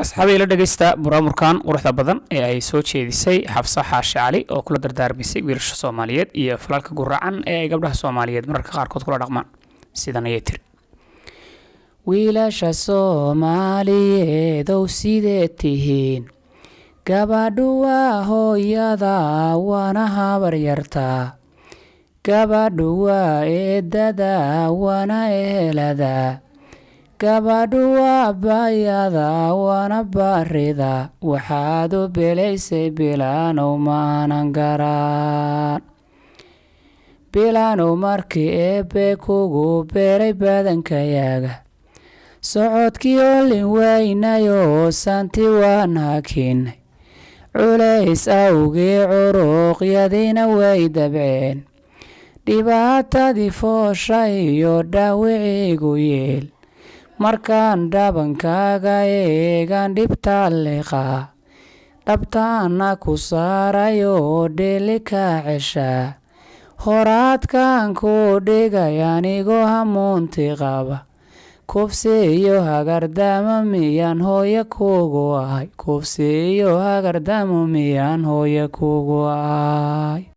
asxaabi ila dhageysta buraamurkan quruxda badan ee ay soo jeedisay Xafsa Xaashi Cali oo kula dardaarmisay wiilasha Soomaaliyeed iyo falalka guracan ee ay gabdhaha Soomaaliyeed mararka qaarkood kula dhaqmaan sidan ayay tiri wiilasha Soomaaliyeed oo sidee tihiin gabadhu waa hooyada waana habar yartaa gabadhu waa eedada waana ehelada gabadhu waa bayada waana barida waxaad u belaysay bilaanow maanan garaan bilaanow markii eebbe kugu beeray badankayaga socodkii olin weynayoo santi waan hakinay culays awgii curuuqyadiina way dabceen dhibaatadii foosha iyo dhaawiciigu yeel markaan dhabankaaga eegan dhibta liqaa dhabtaana ku saarayoo dheli kaa ceshaa horaadkaan ku dhigay anigoo hamuunti qaba kufsi iyo hagardamo miyaan hooyo kugu ahay kufsi iyo hagardamo miyaan hooyo kugu ahay